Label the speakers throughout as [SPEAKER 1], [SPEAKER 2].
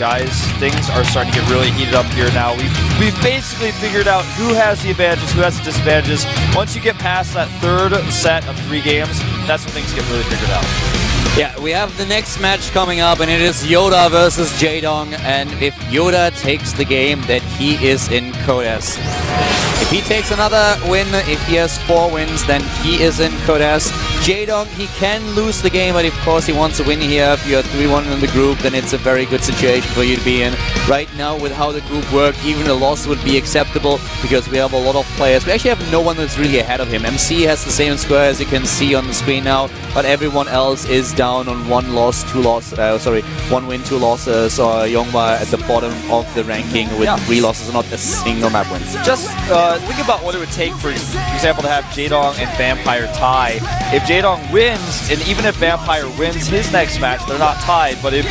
[SPEAKER 1] guys, things are starting to get really heated up here now. We've basically figured out who has the advantages, who has the disadvantages. Once you get past that third set of 3 games, that's when things get really figured out.
[SPEAKER 2] Yeah, we have the next match coming up, and it is YoDa versus Jaedong. And if YoDa takes the game, then he is in Codes. If he takes another win, if he has 4 wins, then he is in Codes. Jaedong, he can lose the game, but of course he wants to win here. If you're 3-1 in the group, then it's a very good situation for you to be in. Right now, with how the group worked, even a loss would be acceptable because we have a lot of players. We actually have no one that's really ahead of him. MC has the same score as you can see on the screen now, but everyone else is down on 1 loss, 2 losses, 1 win, 2 losses, or YoDa at the bottom of the ranking with 3 losses, not a single map win.
[SPEAKER 1] Just think about what it would take, for example, to have Jaedong and Vampire tie. If Jaedong wins, and even if Vampire wins his next match, they're not tied, but if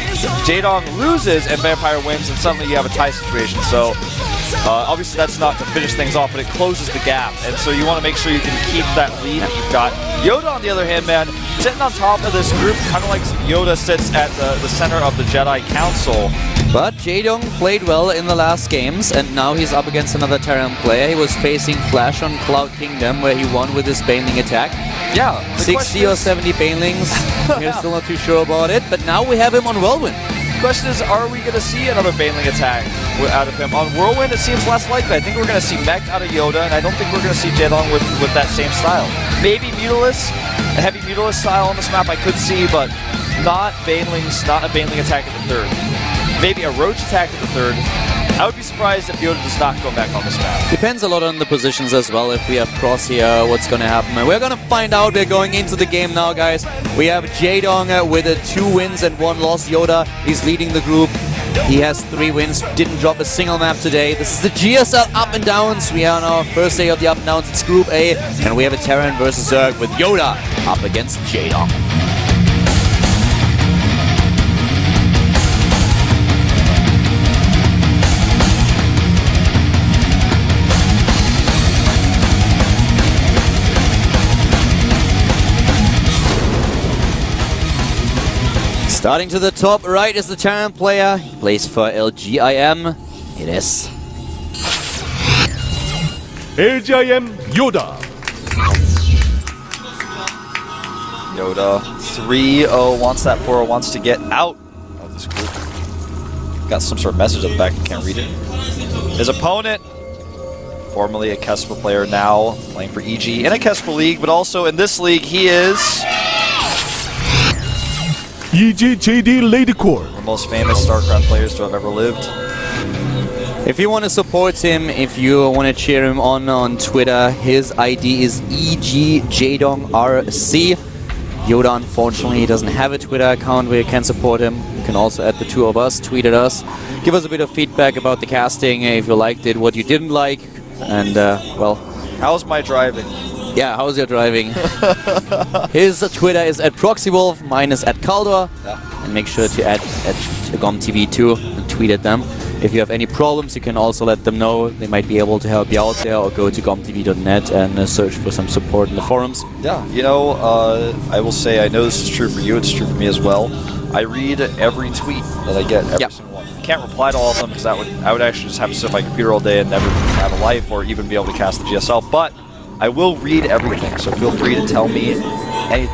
[SPEAKER 1] Jaedong loses and Vampire wins, then suddenly you have a tie situation. So obviously that's not to finish things off, but it closes the gap, and so you want to make sure you can keep that lead that you've got. YoDa, on the other hand, man, sitting on top of this group, kind of like YoDa sits at the center of the Jedi Council.
[SPEAKER 2] But Jaedong played well in the last games, and now he's up against another Terran player. He was facing Flash on Cloud Kingdom, where he won with his Baneling attack.
[SPEAKER 1] Yeah,
[SPEAKER 2] 60 or 70 Banelings. We're still not too sure about it, but now we have him on Whirlwind.
[SPEAKER 1] The question is, are we going to see another Baneling attack out of him? On Whirlwind, it seems less likely. I think we're going to see Mech out of YoDa, and I don't think we're going to see Jaedong with that same style. Maybe Mutalisk, a heavy Mutalisk style on this map I could see, but not Banelings, not a Baneling attack at the 3rd. Maybe a Roach attack at the 3rd. I would be surprised if YoDa does not go back on this map.
[SPEAKER 2] Depends a lot on the positions as well. If we have Cross here, what's going to happen? And we're going to find out. We're going into the game now, guys. We have Jaedong with 2 wins and 1 loss. YoDa is leading the group. He has 3 wins, didn't drop a single map today. This is the GSL Up and Downs. We are on our first day of the Up and Downs. It's Group A, and we have a Terran versus Zerg with YoDa up against Jaedong. Starting to the top right is the Terran player. He plays for LGIM. It is
[SPEAKER 3] LGIM YoDa.
[SPEAKER 1] YoDa 3-0 wants that 4-0, wants to get out of this group. Got some sort of message at the back, you can't read it. His opponent, formerly a Kesper player, now playing for EG in a Kesper league, but also in this league he is
[SPEAKER 3] EGJD Ladycore,
[SPEAKER 1] the most famous StarCraft players to have ever lived.
[SPEAKER 2] If you want to support him, if you want to cheer him on Twitter, his ID is EGJadongRC. YoDa, unfortunately, he doesn't have a Twitter account where you can support him. You can also add the 2 of us, tweet at us. Give us a bit of feedback about the casting, if you liked it, what you didn't like, and, well...
[SPEAKER 1] How's my driving?
[SPEAKER 2] Yeah, how's your driving? His Twitter is at ProxyWolf, mine is at Caldor.
[SPEAKER 1] Yeah.
[SPEAKER 2] And make sure to add at GOMTV too and tweet at them. If you have any problems, you can also let them know. They might be able to help you out there, or go to gomtv.net and search for some support in the forums.
[SPEAKER 1] Yeah, you know, I will say, I know this is true for you, it's true for me as well. I read every tweet that I get, every single one. I can't reply to all of them because I would actually just have to sit at my computer all day and never have a life or even be able to cast the GSL, but I will read everything, so feel free to tell me anything.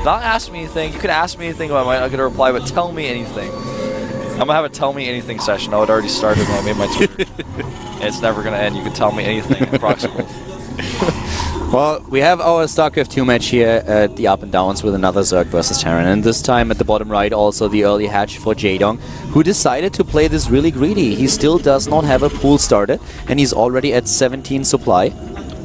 [SPEAKER 1] Not ask me anything, you can ask me anything, I might not get a reply, but tell me anything. I'm gonna have a tell me anything session. Oh, it already started when I made my Twitter. And it's never gonna end, you can tell me anything, approximately.
[SPEAKER 2] Well, we have our StarCraft 2 match here at the Up and Downs with another Zerg versus Terran, and this time at the bottom right also the early hatch for Jaedong, who decided to play this really greedy. He still does not have a pool started, and he's already at 17 supply.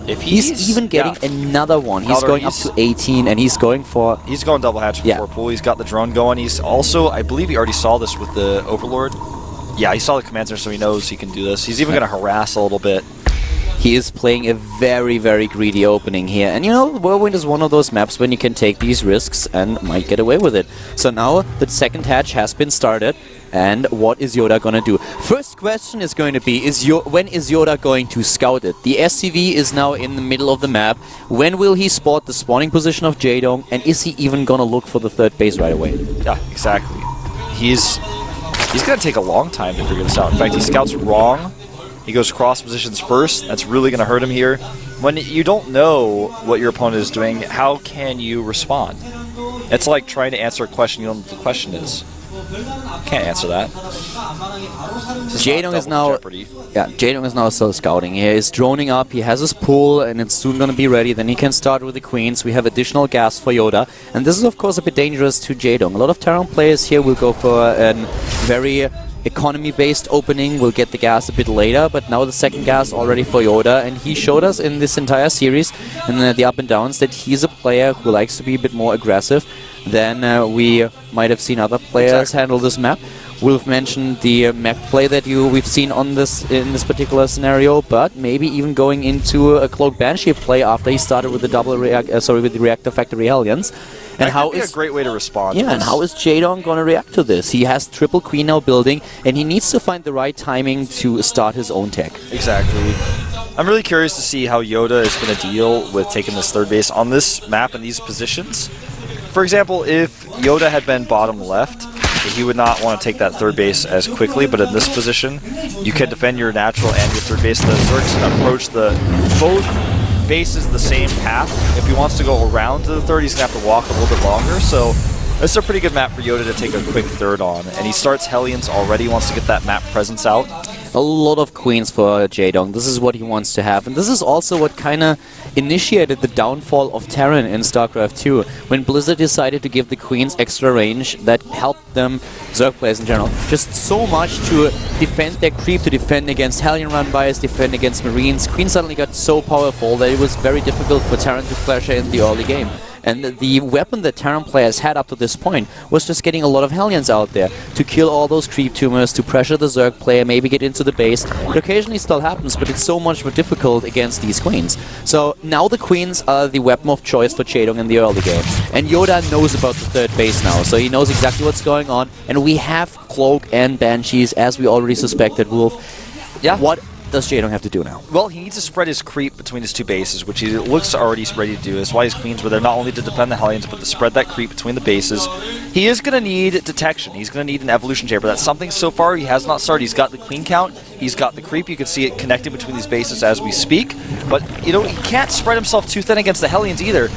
[SPEAKER 1] If
[SPEAKER 2] he's even getting another one. He's going up to 18, and he's going for...
[SPEAKER 1] He's going double hatch before pool. He's got the drone going. He's also, I believe he already saw this with the Overlord. Yeah, he saw the command center, so he knows he can do this. He's even going to harass a little bit.
[SPEAKER 2] He is playing a very, very greedy opening here. And you know, Whirlwind is one of those maps when you can take these risks and might get away with it. So now the second hatch has been started. And what is YoDa gonna do? First question is going to be, when is YoDa going to scout it? The SCV is now in the middle of the map. When will he spot the spawning position of Jaedong? And is he even gonna look for the 3rd base right away?
[SPEAKER 1] Yeah, exactly. He's He's going to take a long time to figure this out. In fact, he scouts wrong. He goes cross positions first. That's really going to hurt him here. When you don't know what your opponent is doing, how can you respond? It's like trying to answer a question you don't know what the question is. Can't answer that.
[SPEAKER 2] Jaedong is now Jaedong is now still scouting. He is droning up, he has his pool, and it's soon gonna be ready. Then he can start with the queens. We have additional gas for YoDa, and this is of course a bit dangerous to Jaedong. A lot of Terran players here will go for a very economy-based opening. We'll get the gas a bit later, but now the second gas already for YoDa, and he showed us in this entire series and the up and downs that he's a player who likes to be a bit more aggressive than we might have seen other players handle this map. We've mentioned the map play that we've seen on this in this particular scenario, but maybe even going into a Cloak Banshee play after he started with the with the Reactor Factory Hellions.
[SPEAKER 1] And how is a great way to respond.
[SPEAKER 2] Yeah, and how is Jaedong going to react to this? He has triple queen now building, and he needs to find the right timing to start his own tech.
[SPEAKER 1] Exactly. I'm really curious to see how YoDa is going to deal with taking this third base on this map and these positions. For example, if YoDa had been bottom left, he would not want to take that third base as quickly, but in this position, you can defend your natural and your third base. The Zerg's can approach both bases the same path. If he wants to go around to the third, he's going to have to walk a little bit longer, so this is a pretty good map for YoDa to take a quick third on. And he starts Hellions already, wants to get that map presence out.
[SPEAKER 2] A lot of queens for Jaedong. This is what he wants to have. And this is also what kind of initiated the downfall of Terran in StarCraft 2. When Blizzard decided to give the queens extra range, that helped them, Zerg players in general, just so much to defend their creep, to defend against Hellion run-bys, defend against Marines. Queen suddenly got so powerful that it was very difficult for Terran to flash in the early game. And the weapon that Terran players had up to this point was just getting a lot of Hellions out there to kill all those creep tumors, to pressure the Zerg player, maybe get into the base. It occasionally still happens, but it's so much more difficult against these queens. So now the queens are the weapon of choice for Jaedong in the early game. And YoDa knows about the third base now, so he knows exactly what's going on. And we have Cloak and Banshees, as we already suspected, Wolf.
[SPEAKER 1] Yeah.
[SPEAKER 2] What does Jaedong have to do now?
[SPEAKER 1] Well, he needs to spread his creep between his two bases, which he looks already ready to do. That's why his queens were there, not only to defend the Hellions, but to spread that creep between the bases. He is going to need detection. He's going to need an evolution chamber. That's something so far he has not started. He's got the queen count. He's got the creep. You can see it connecting between these bases as we speak. But, you know, he can't spread himself too thin against the Hellions either.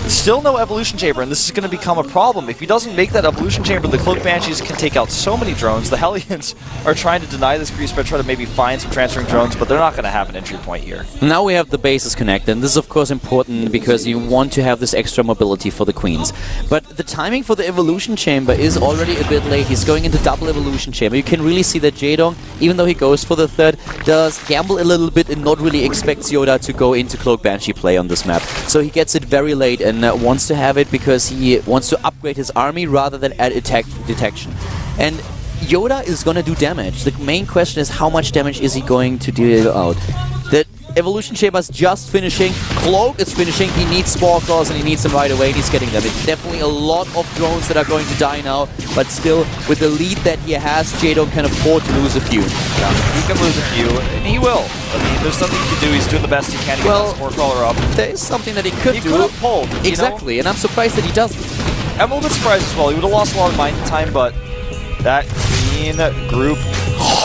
[SPEAKER 1] Still no evolution chamber, and this is going to become a problem. If he doesn't make that evolution chamber, the Cloak Banshees can take out so many drones. The Hellions are trying to deny this creep spread, try to maybe find some transferring drones, but they're not going to have an entry point here.
[SPEAKER 2] Now we have the bases connected, and this is of course important because you want to have this extra mobility for the queens. But the timing for the evolution chamber is already a bit late. He's going into double evolution chamber. You can really see that Jaedong, even though he goes for the third, does gamble a little bit and not really expects YoDa to go into Cloak Banshee play on this map. So he gets it very late and wants to have it because he wants to upgrade his army rather than add attack detection. And YoDa is going to do damage. The main question is how much damage is he going to deal out. The evolution chamber is just finishing. Cloak is finishing. He needs Spore Claws and he needs them right away and he's getting them. It's definitely a lot of drones that are going to die now, but still, with the lead that he has, Jaedong can afford to lose a few.
[SPEAKER 1] Yeah, he can lose a few, and he will. I mean, there's nothing he can do. He's doing the best he can to get that Spore Crawler up.
[SPEAKER 2] There is something that he could do.
[SPEAKER 1] He could have pulled.
[SPEAKER 2] Exactly, and I'm surprised that he doesn't.
[SPEAKER 1] I'm a little bit surprised as well. He would have lost a lot of mind time, but that queen group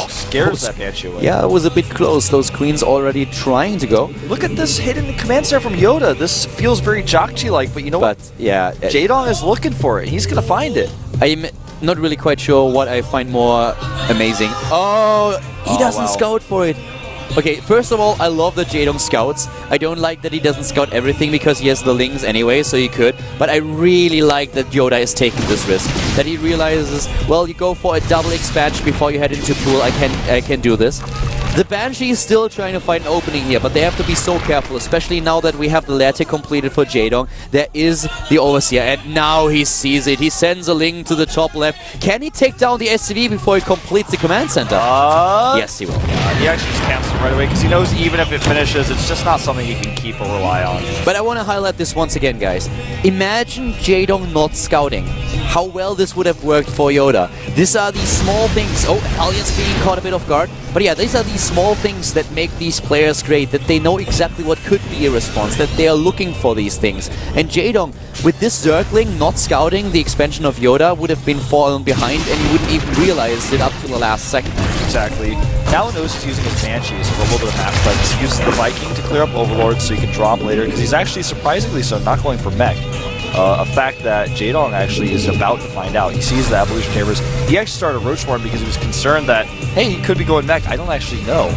[SPEAKER 1] scares that Banshee away.
[SPEAKER 2] Yeah, it was a bit close. Those queens already trying to go.
[SPEAKER 1] Look at this hidden command center from YoDa. This feels very Jakchi-like, but you know what?
[SPEAKER 2] Yeah,
[SPEAKER 1] Jaedong is looking for it. He's going to find it.
[SPEAKER 2] I'm not really quite sure what I find more amazing. Oh, he doesn't scout for it. Okay, first of all, I love that Jaedong scouts. I don't like that he doesn't scout everything because he has the links anyway, so he could. But I really like that YoDa is taking this risk. That he realizes, well, you go for a double expansion before you head into pool. I can do this. The Banshee is still trying to find an opening here, but they have to be so careful, especially now that we have the lair tech completed for Jaedong. There is the Overseer, and now he sees it. He sends a link to the top left. Can he take down the SCV before he completes the command center? Yes, he will.
[SPEAKER 1] He actually just cancels right away because he knows even if it finishes, it's just not something he can keep or rely on.
[SPEAKER 2] But I want to highlight this once again, guys. Imagine Jaedong not scouting. How well this would have worked for YoDa. These are these small things. Oh, Hellions being caught a bit off guard. But yeah, these are these small things that make these players great, that they know exactly what could be a response, that they are looking for these things. And Jaedong, with this Zergling not scouting the expansion of YoDa, would have been fallen behind and he wouldn't even realize it up to the last second.
[SPEAKER 1] Exactly. Now he knows he's using his Banshees for a little bit of map presence. He uses the Viking to clear up Overlord so he can drop later, because he's actually, surprisingly so, not going for mech. A fact that Jaedong actually is about to find out. He sees the Evolution Chambers. He actually started Roachborn because he was concerned that, hey, he could be going mech. I don't actually know.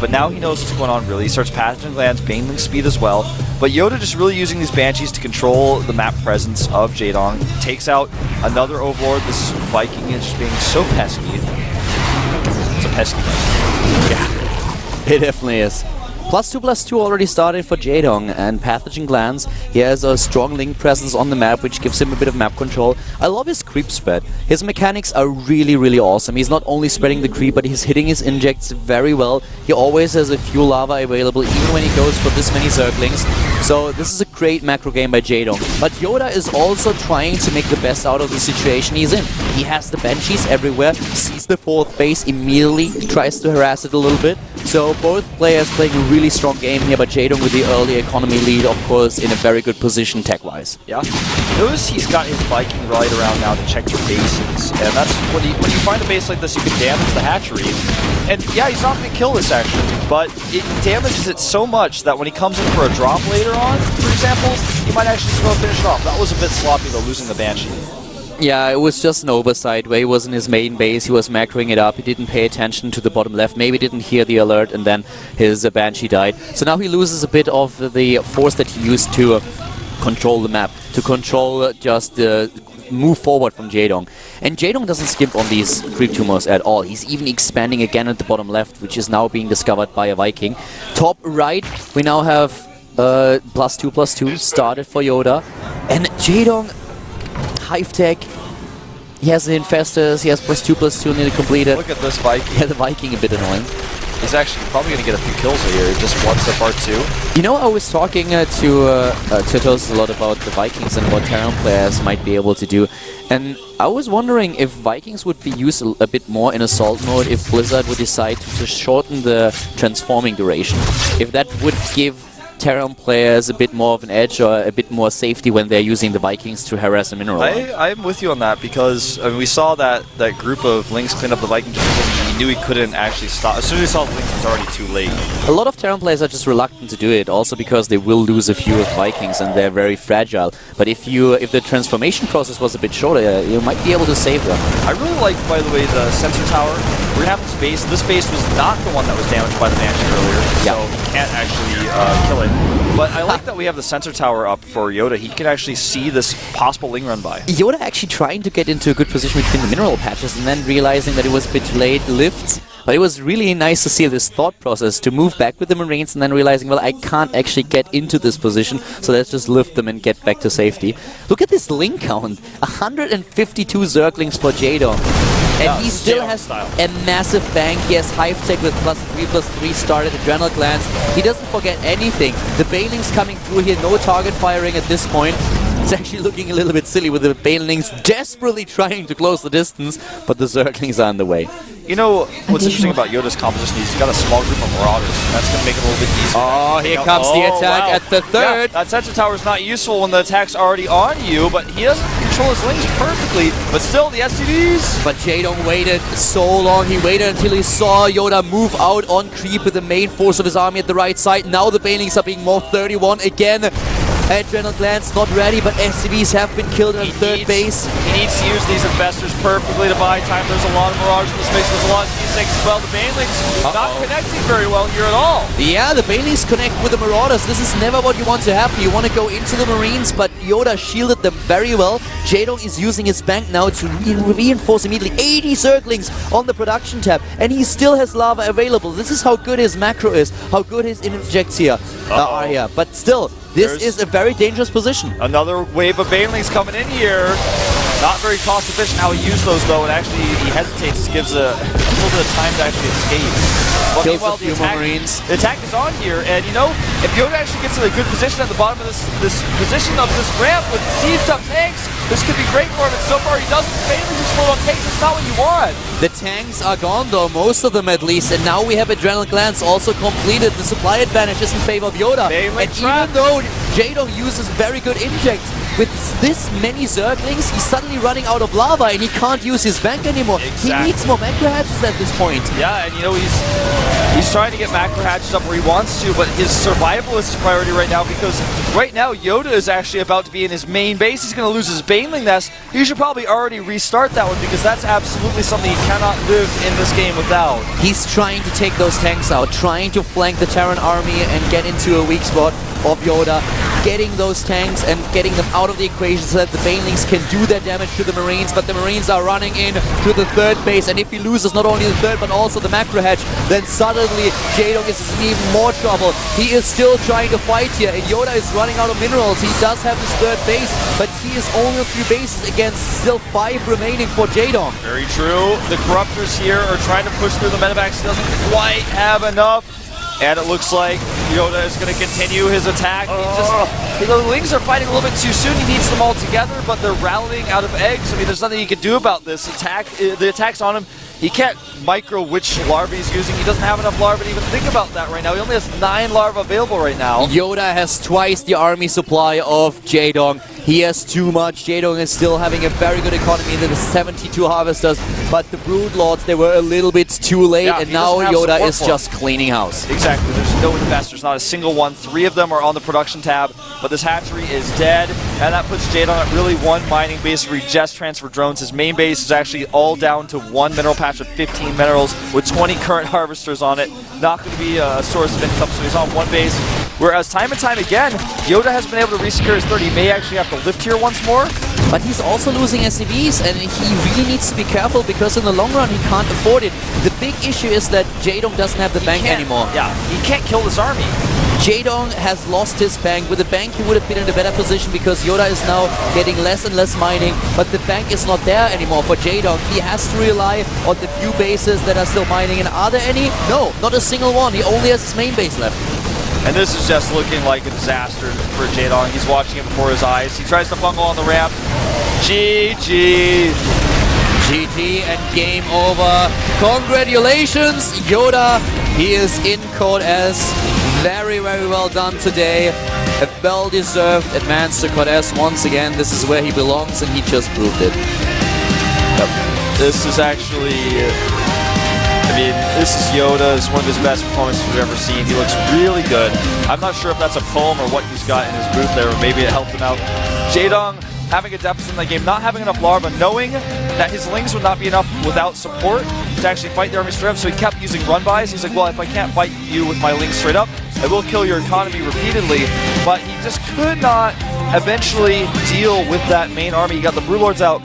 [SPEAKER 1] But now he knows what's going on, really. He starts Pathogen Glands, Baneling Speed as well. But YoDa just really using these Banshees to control the map presence of Jaedong. Takes out another Overlord. This Viking is just being so pesky. It's a pesky Viking.
[SPEAKER 2] Yeah, it definitely is. +2/+2 already started for Jaedong, and Pathogen Glands, he has a strong link presence on the map, which gives him a bit of map control. I love his creep spread. His mechanics are really, really awesome. He's not only spreading the creep, but he's hitting his injects very well. He always has a few lava available, even when he goes for this many Zerglings. So this is a great macro game by Jaedong. But YoDa is also trying to make the best out of the situation he's in. He has the Banshees everywhere, sees the 4th base, immediately tries to harass it a little bit. So both players playing a really strong game here, but Jaedong with the early economy lead, of course, in a very good position tech-wise.
[SPEAKER 1] Yeah. Notice he's got his Viking right around now to check your bases. And that's when you find a base like this, you can damage the hatchery. And yeah, he's not going to kill this actually, but it damages it so much that when he comes in for a drop later on, for example, he might actually still finish it off. That was a bit sloppy though, losing the Banshee.
[SPEAKER 2] Yeah, it was just an oversight where he was in his main base, he was macroing it up, he didn't pay attention to the bottom left, maybe didn't hear the alert, and then his Banshee died. So now he loses a bit of the force that he used to control the map, to control just the move forward from Jaedong. And Jaedong doesn't skimp on these creep tumors at all. He's even expanding again at the bottom left, which is now being discovered by a Viking. Top right, we now have +2/+2 started for YoDa. And Jaedong, Hive Tech, he has the Infestors, he has +2/+2 nearly completed.
[SPEAKER 1] Look at this Viking.
[SPEAKER 2] Yeah, the Viking a bit annoying.
[SPEAKER 1] He's actually probably going to get a few kills here, just once so far too.
[SPEAKER 2] You know, I was talking to Toast a lot about the Vikings and what Terran players might be able to do. And I was wondering if Vikings would be used a bit more in Assault mode if Blizzard would decide to shorten the transforming duration. If that would give Terran players a bit more of an edge or a bit more safety when they're using the Vikings to harass a mineral.
[SPEAKER 1] I'm with you on that because I mean, we saw that group of Lynx clean up the Viking and he knew he couldn't actually stop. As soon as he saw the Lynx, it was already too late.
[SPEAKER 2] A lot of Terran players are just reluctant to do it, also because they will lose a few of Vikings and they're very fragile. But if the transformation process was a bit shorter, you might be able to save them.
[SPEAKER 1] I really like, by the way, the sensor tower. We're gonna have this base. This base was not the one that was damaged by the Banshee earlier, so he can't actually kill it. But I like that we have the sensor tower up for YoDa. He can actually see this possible Ling run by.
[SPEAKER 2] YoDa actually trying to get into a good position between the mineral patches and then realizing that it was a bit late lifts. But it was really nice to see this thought process, to move back with the Marines and then realizing, well, I can't actually get into this position, so let's just lift them and get back to safety. Look at this Ling count. 152 Zerglings for Jaedong. And he still has a massive bank. He has Hive Tech with +3/+3 started, Adrenal Glands. He doesn't forget anything. The Banelings coming through here, no target firing at this point. It's actually looking a little bit silly with the Banelings desperately trying to close the distance, but the Zerglings are on the way.
[SPEAKER 1] You know, what's interesting about YoDa's composition is he's got a small group of Marauders. That's going to make it a little bit easier.
[SPEAKER 2] Oh, here comes the attack at the third.
[SPEAKER 1] Yeah, that sensor tower is not useful when the attack's already on you, but he doesn't control his Lings perfectly. But still, the STDs.
[SPEAKER 2] But Jaedong waited so long. He waited until he saw YoDa move out on creep with the main force of his army at the right side. Now the Banelings are being morphed 31 again. Adrenal Glands not ready, but SCVs have been killed on third base.
[SPEAKER 1] He needs to use these investors perfectly to buy time. There's a lot of Marauders in this mix. There's a lot of G6 as well. The Banelings not connecting very well here at all.
[SPEAKER 2] Yeah, the Banelings connect with the Marauders. This is never what you want to happen. You want to go into the Marines, but YoDa shielded them very well. Jaedong is using his bank now to reinforce immediately. 80 Zerglings on the production tab, and he still has lava available. This is how good his macro is, how good his injects here are here. But still, this is a very dangerous position.
[SPEAKER 1] Another wave of Banelings coming in here. Not very cost efficient how he used those though, and actually he hesitates, gives a little bit of time to actually escape. But
[SPEAKER 2] Kills
[SPEAKER 1] meanwhile,
[SPEAKER 2] a few more Marines.
[SPEAKER 1] the attack is on here, and you know, if YoDa actually gets in a good position at the bottom of this position of this ramp with sieged up tanks, this could be great for him, and so far he doesn't. Mainly just float on tanks, it's not what you want.
[SPEAKER 2] The tanks are gone though, most of them at least, and now we have Adrenal Glance also completed. The supply advantage is in favor of YoDa. And even though Jaedong uses very good injects, with this many Zerglings, he's suddenly running out of lava and he can't use his bank anymore.
[SPEAKER 1] Exactly.
[SPEAKER 2] He needs more macro hatches at this point.
[SPEAKER 1] Yeah, and you know, he's trying to get macro hatches up where he wants to, but his survival is his priority right now, because right now YoDa is actually about to be in his main base. He's going to lose his Baneling Nest. He should probably already restart that one, because that's absolutely something he cannot live in this game without.
[SPEAKER 2] He's trying to take those tanks out, trying to flank the Terran army and get into a weak spot of YoDa, getting those tanks and getting them out of the equation so that the Banelings can do their damage to the Marines, but the Marines are running in to the third base, and if he loses not only the third but also the macro hatch, then suddenly Jaedong is in even more trouble. He is still trying to fight here, and YoDa is running out of minerals. He does have his third base, but he is only a few bases against still 5 remaining for Jaedong.
[SPEAKER 1] Very true. The Corruptors here are trying to push through the medevacs. He doesn't quite have enough. And it looks like YoDa is going to continue his attack. The Lings are fighting a little bit too soon. He needs them all together, but they're rallying out of eggs. I mean, there's nothing he can do about this attack. The attack's on him. He can't micro which larvae he's using. He doesn't have enough larvae to even think about that right now. He only has 9 larvae available right now.
[SPEAKER 2] YoDa has twice the army supply of Jaedong. He has too much. Jaedong is still having a very good economy. There are 72 harvesters, but the Broodlords, they were a little bit too late, and now YoDa is just cleaning house.
[SPEAKER 1] Exactly. There's no investors, not a single one. 3 of them are on the production tab, but this hatchery is dead, and that puts Jaedong at really 1 mining base where he just transferred drones. His main base is actually all down to 1 mineral patch with 15 minerals with 20 current harvesters on it. Not going to be a source of income, so he's on 1 base. Whereas time and time again, YoDa has been able to resecure his 30. He may actually have to lift here once more.
[SPEAKER 2] But he's also losing SCVs, and he really needs to be careful, because in the long run he can't afford it. The big issue is that Jaedong doesn't have the bank anymore.
[SPEAKER 1] Yeah, he can't kill this army.
[SPEAKER 2] Jaedong has lost his bank. With the bank he would have been in a better position, because YoDa is now getting less and less mining, but the bank is not there anymore for Jaedong. He has to rely on the few bases that are still mining, and are there any? No, not a single one. He only has his main base left.
[SPEAKER 1] And this is just looking like a disaster for Jaedong. He's watching it before his eyes. He tries to bungle on the ramp. GG.
[SPEAKER 2] GG and game over. Congratulations, YoDa. He is in Code S. Very, very well done today. A well-deserved advance to Code S once again. This is where he belongs, and he just proved it.
[SPEAKER 1] Yep. This is actually... I mean, this is YoDa. It's one of his best performances we've ever seen. He looks really good. I'm not sure if that's a poem or what he's got in his booth there, or maybe it helped him out. Jaedong having a deficit in the game, not having enough larva, knowing that his Lings would not be enough without support to actually fight the army straight up, so he kept using run-bys. He's like, well, if I can't fight you with my Lings straight up, I will kill your economy repeatedly, but he just could not eventually deal with that main army. He got the Broodlords out.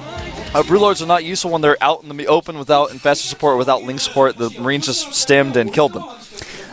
[SPEAKER 1] Broodlords are not useful when they're out in the open without infestor support, without Link support. The Marines just stemmed and killed them.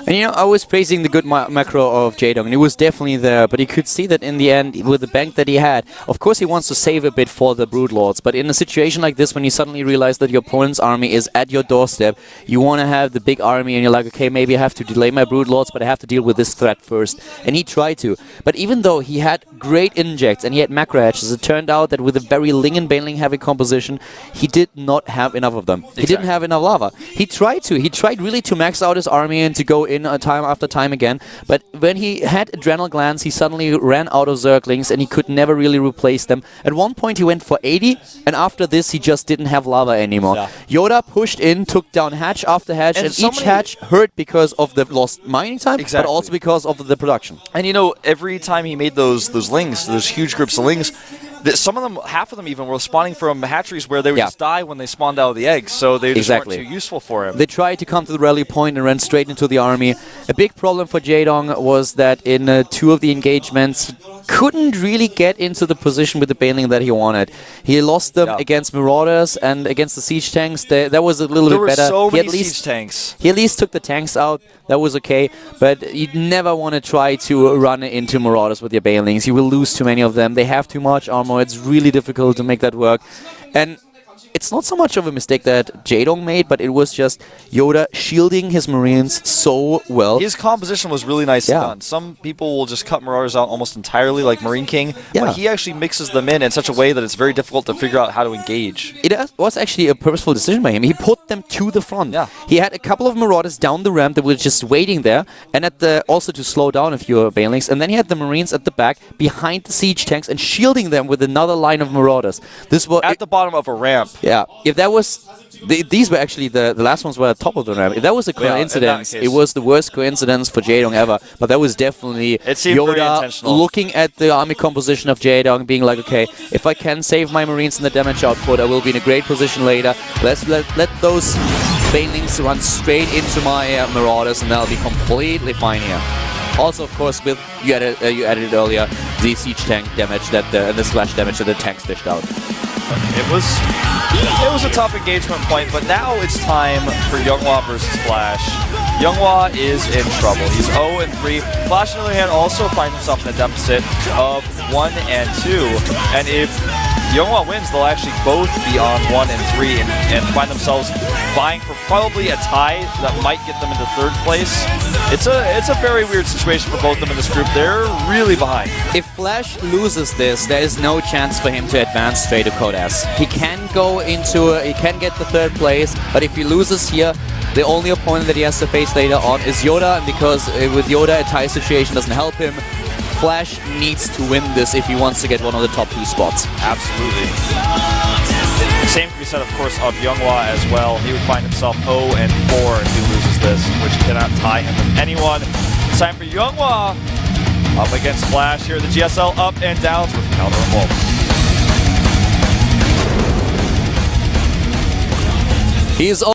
[SPEAKER 2] And you know, I was praising the good macro of Jaedong, and it was definitely there, but you could see that in the end, with the bank that he had, of course he wants to save a bit for the Broodlords, but in a situation like this, when you suddenly realize that your opponent's army is at your doorstep, you want to have the big army, and you're like, okay, maybe I have to delay my Broodlords, but I have to deal with this threat first. And he tried to. But even though he had great injects, and he had macro hatches, it turned out that with a very Ling and Baneling heavy composition, he did not have enough of them. Exactly. He didn't have enough lava. He tried to. He tried really to max out his army and to go in time after time again, but when he had Adrenal Glands, he suddenly ran out of Zerglings, and he could never really replace them. At one point he went for 80, and after this he just didn't have lava anymore. Yeah. YoDa pushed in, took down hatch after hatch, and each hatch hurt because of the lost mining time, but also because of the production.
[SPEAKER 1] And you know, every time he made those Lings, those huge groups of Lings, some of them, half of them even, were spawning from hatcheries where they would just die when they spawned out of the eggs, so they just weren't too useful for him.
[SPEAKER 2] They tried to come to the rally point and ran straight into the army. A big problem for Jaedong was that in 2 of the engagements, he couldn't really get into the position with the Baneling that he wanted. He lost them against Marauders and against the siege tanks. That was a little bit better.
[SPEAKER 1] There were so many siege tanks.
[SPEAKER 2] He at least took the tanks out. That was okay, but you never want to try to run into Marauders with your Banelings. You will lose too many of them. They have too much armor armor. It's really difficult to make that work. And it's not so much of a mistake that Jaedong made, but it was just YoDa shielding his Marines so well.
[SPEAKER 1] His composition was really nicely done. Some people will just cut Marauders out almost entirely, like Marine King, but he actually mixes them in such a way that it's very difficult to figure out how to engage.
[SPEAKER 2] It was actually a purposeful decision by him. He put them to the front.
[SPEAKER 1] Yeah.
[SPEAKER 2] He had a couple of Marauders down the ramp that were just waiting there, and also to slow down a few Banelings, and then he had the Marines at the back behind the siege tanks and shielding them with another line of Marauders. This was
[SPEAKER 1] at the bottom of a ramp.
[SPEAKER 2] Yeah, if that was... These were actually, the last ones were at the top of the ramp. If that was a coincidence, it was the worst coincidence for Jaedong ever. But that was definitely YoDa looking at the army composition of Jaedong, being like, okay, if I can save my Marines in the damage output, I will be in a great position later. Let's let those Banelings run straight into my Marauders, and that'll be completely fine here. Also, of course, with you added it earlier, the siege tank damage and the splash damage that the tanks dished out.
[SPEAKER 1] It was a tough engagement point, but now it's time for Younghwa versus Flash. Younghwa is in trouble. He's 0-3. Flash, on the other hand, also finds himself in a deficit of 1 and 2. And if Younghwa wins, they'll actually both be on 1 and 3 and find themselves vying for probably a tie that might get them into 3rd place. It's a very weird situation for both of them in this group. They're really behind.
[SPEAKER 2] If Flash loses this, there is no chance for him to advance straight to Codas. He can go he can get the 3rd place, but if he loses here, the only opponent that he has to face later on is YoDa, and because with YoDa a tie situation doesn't help him, Flash needs to win this if he wants to get one of the top 2 spots.
[SPEAKER 1] Absolutely. The same can be said, of course, of Younghwa as well. He would find himself 0-4 if he loses this, which cannot tie him with anyone. It's time for Younghwa up against Flash here. The GSL up and downs with Counter and Wolf.
[SPEAKER 2] He's